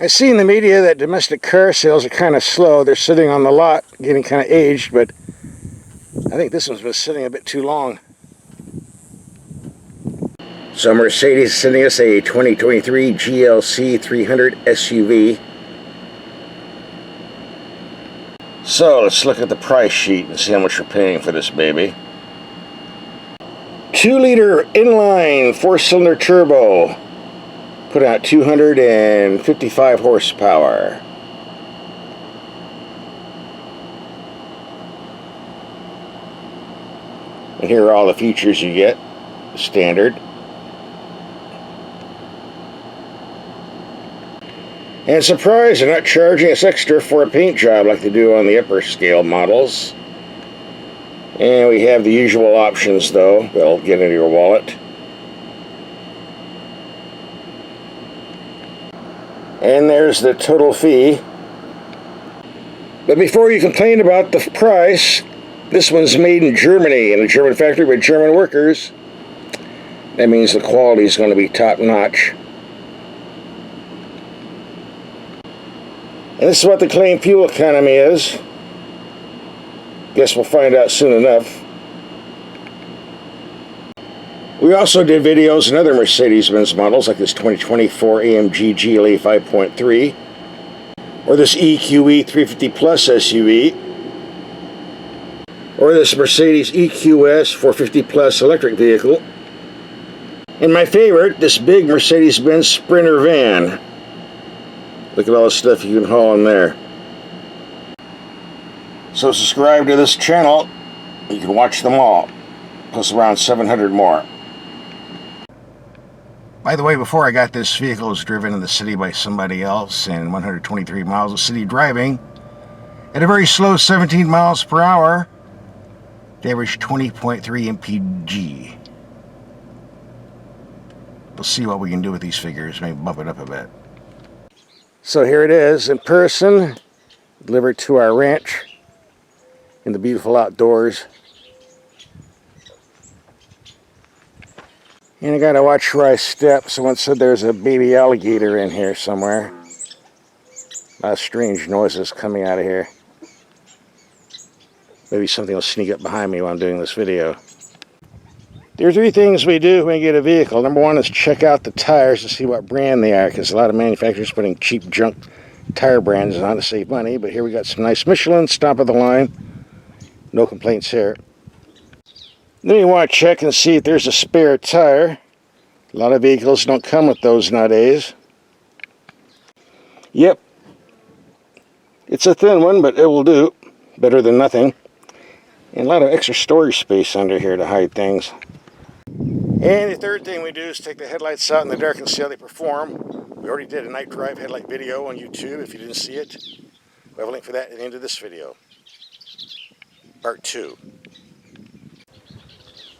I see in the media that domestic car sales are kind of slow. They're sitting on the lot, getting kind of aged, but I think this one's been sitting a bit too long. So Mercedes is sending us a 2023 GLC 300 SUV. So let's look at the price sheet and see how much we're paying for this baby. 2-liter inline 4-cylinder turbo. Put out 255 horsepower. And here are all the features you get. Standard. And surprise, they're not charging us extra for a paint job like they do on the upper scale models. And we have the usual options though, that'll get into your wallet. And there's the total fee. But before you complain about the price, this one's made in Germany, in a German factory by German workers. That means the quality is going to be top notch. And this is what the claimed fuel economy is. Guess we'll find out soon enough. We also did videos on other Mercedes-Benz models like this 2024 AMG GLA 5.3 or this EQE 350 Plus SUV or this Mercedes EQS 450 Plus electric vehicle and my favorite, this big Mercedes-Benz Sprinter van. Look at all the stuff you can haul in there. So subscribe to this channel, you can watch them all, plus around 700 more. By the way, before I got this vehicle, it was driven in the city by somebody else and 123 miles of city driving at a very slow 17 miles per hour. They averaged 20.3 mpg. We'll see what we can do with these figures, maybe bump it up a bit. So here it is in person, delivered to our ranch in the beautiful outdoors. And I gotta watch where I step. Someone said there's a baby alligator in here somewhere. A lot of strange noises coming out of here. Maybe something will sneak up behind me while I'm doing this video. There are 3 things we do when we get a vehicle. Number 1 is check out the tires to see what brand they are, because a lot of manufacturers putting cheap junk tire brands on to save money. But here we got some nice Michelin, top of the line. No complaints here. Then you want to check and see if there's a spare tire. A lot of vehicles don't come with those nowadays. Yep. It's a thin one, but it will do. Better than nothing. And a lot of extra storage space under here to hide things. And the third thing we do is take the headlights out in the dark and see how they perform. We already did a night drive headlight video on YouTube. If you didn't see it, we have a link for that at the end of this video. Part 2.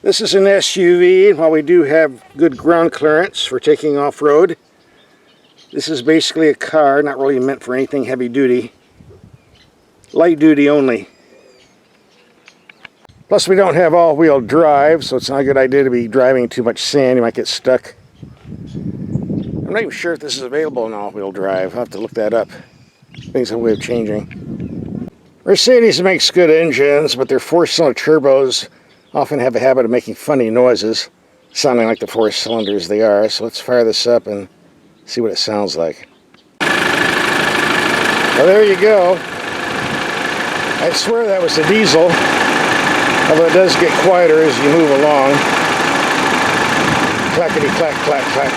This is an SUV, and while we do have good ground clearance for taking off-road, this is basically a car, not really meant for anything heavy-duty. Light-duty only. Plus we don't have all-wheel drive, so it's not a good idea to be driving too much sand. You might get stuck. I'm not even sure if this is available in all-wheel drive. I'll have to look that up. Things have a way of changing. Mercedes makes good engines, but their 4-cylinder turbos often have a habit of making funny noises, sounding like the 4 cylinders they are. So let's fire this up and see what it sounds like. Well, there you go. I swear that was a diesel, although it does get quieter as you move along. Clackety clack, clack, clack.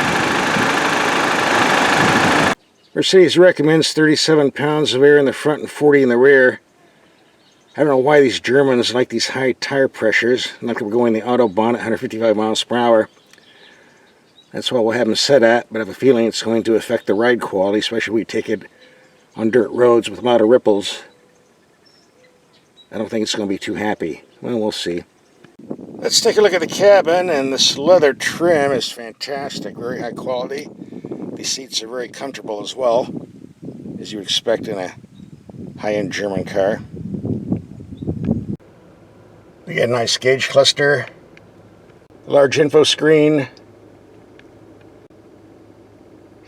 Mercedes recommends 37 pounds of air in the front and 40 in the rear. I don't know why these Germans like these high tire pressures. Like we're going the Autobahn at 155 miles per hour. That's what we'll have them set at, but I have a feeling it's going to affect the ride quality, especially when we take it on dirt roads with a lot of ripples. I don't think it's going to be too happy. Well, we'll see. Let's take a look at the cabin, and this leather trim is fantastic, very high quality. These seats are very comfortable as well, as you would expect in a high-end German car. We got a nice gauge cluster, large info screen,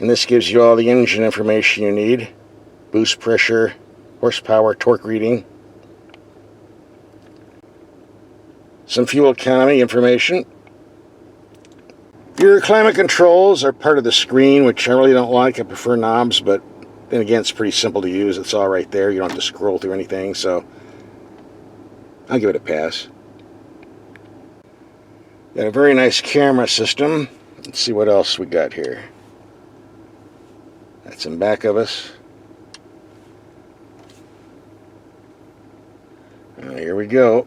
And this gives you all the engine information you need. Boost pressure, horsepower, torque reading. Some fuel economy information. Your climate controls are part of the screen, which I really don't like. I prefer knobs, but then again, it's pretty simple to use. It's all right there. You don't have to scroll through anything, so I'll give it a pass. Got a very nice camera system. Let's see what else we got here. That's in back of us. Here we go.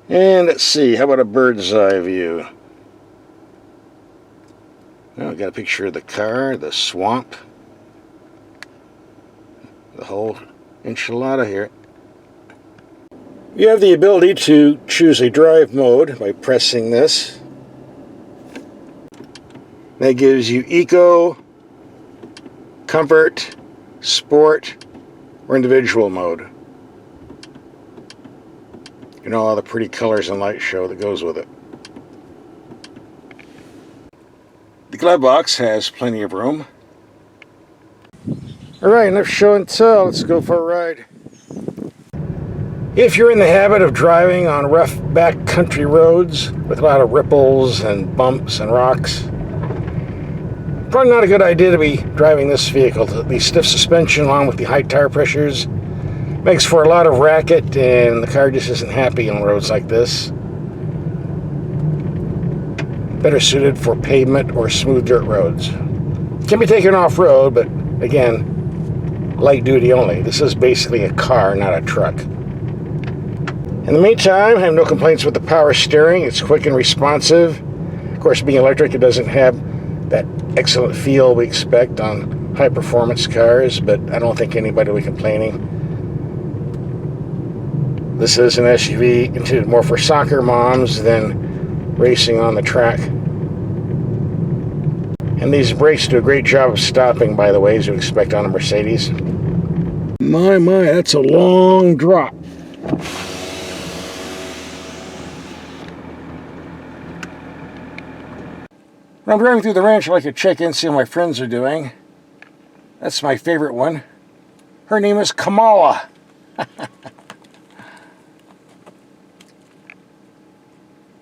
And let's see, how about a bird's eye view? Well, we got a picture of the car, the swamp, the whole enchilada here. You have the ability to choose a drive mode by pressing this. That gives you Eco, Comfort, Sport, or Individual mode. You know, all the pretty colors and light show that goes with it. The glove box has plenty of room. Alright, enough show and tell. Let's go for a ride. If you're in the habit of driving on rough backcountry roads with a lot of ripples and bumps and rocks, probably not a good idea to be driving this vehicle. The stiff suspension along with the high tire pressures makes for a lot of racket, and the car just isn't happy on roads like this. Better suited for pavement or smooth dirt roads. It can be taken off-road, but again, light duty only. This is basically a car, not a truck. In the meantime, I have no complaints with the power steering. It's quick and responsive. Of course, being electric, it doesn't have that excellent feel we expect on high-performance cars, but I don't think anybody will be complaining. This is an SUV intended more for soccer moms than racing on the track. And these brakes do a great job of stopping, by the way, as you expect on a Mercedes. My, that's a long drop. When I'm driving through the ranch, I like to check in, see how my friends are doing. That's my favorite one. Her name is Kamala.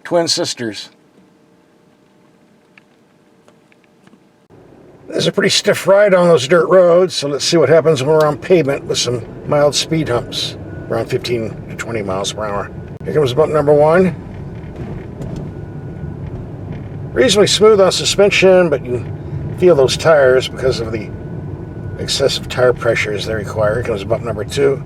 Twin sisters. There's a pretty stiff ride on those dirt roads, so let's see what happens when we're on pavement with some mild speed humps, around 15 to 20 miles per hour. Here comes bump number 1. Reasonably smooth on suspension, but you feel those tires because of the excessive tire pressures they require. Here comes bump number 2.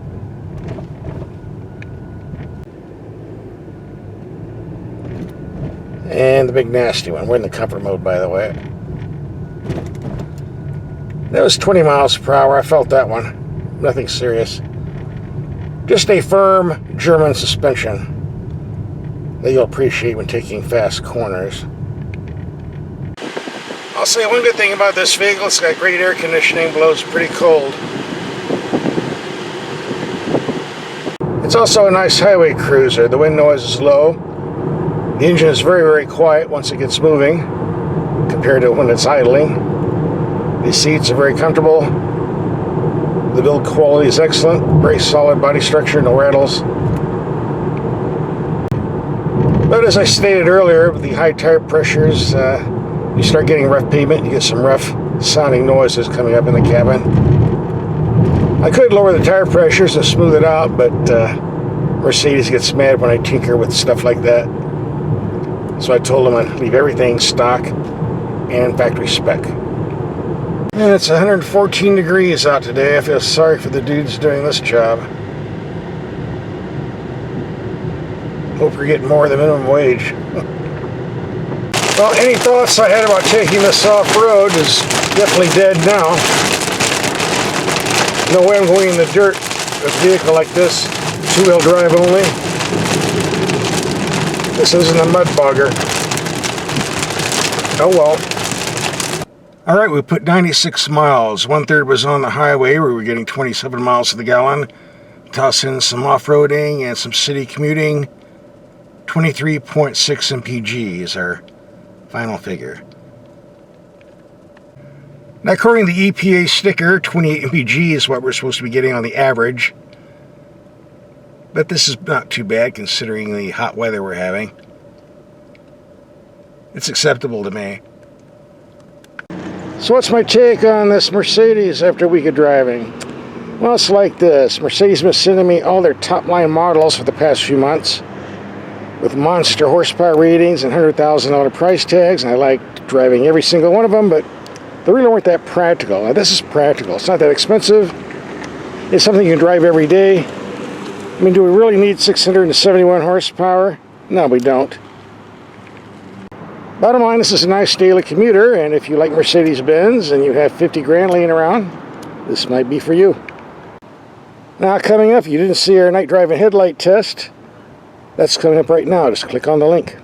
And the big nasty one. We're in the comfort mode, by the way. That was 20 miles per hour. I felt that one. Nothing serious. Just a firm German suspension that you'll appreciate when taking fast corners. I'll say one good thing about this vehicle, it's got great air conditioning, blows pretty cold. It's also a nice highway cruiser. The wind noise is low. The engine is very, very quiet once it gets moving compared to when it's idling. These seats are very comfortable. The build quality is excellent. Very solid body structure, no rattles. But as I stated earlier, with the high tire pressures, you start getting rough pavement, you get some rough sounding noises coming up in the cabin. I could lower the tire pressures and smooth it out, but Mercedes gets mad when I tinker with stuff like that. So I told them I'd leave everything stock and factory spec. And it's 114 degrees out today. I feel sorry for the dudes doing this job. Hope you're getting more than minimum wage. Well, any thoughts I had about taking this off-road is definitely dead now. No way I'm going in the dirt with a vehicle like this, two-wheel drive only. This isn't a mud bogger. Oh well. Alright, we put 96 miles. 1/3 was on the highway where we were getting 27 miles to the gallon. Toss in some off-roading and some city commuting. 23.6 mpg is our final figure. Now, according to the EPA sticker, 28 mpg is what we're supposed to be getting on the average. But this is not too bad considering the hot weather we're having. It's acceptable to me. So what's my take on this Mercedes after a week of driving? Well, it's like this. Mercedes has been sending me all their top-line models for the past few months with monster horsepower ratings and $100,000 price tags, and I like driving every single one of them, but they really weren't that practical. Now, this is practical. It's not that expensive. It's something you can drive every day. I mean, do we really need 671 horsepower? No, we don't. Bottom line, this is a nice daily commuter, and if you like Mercedes-Benz and you have 50 grand laying around, this might be for you. Now, coming up, you didn't see our night driving headlight test. That's coming up right now. Just click on the link.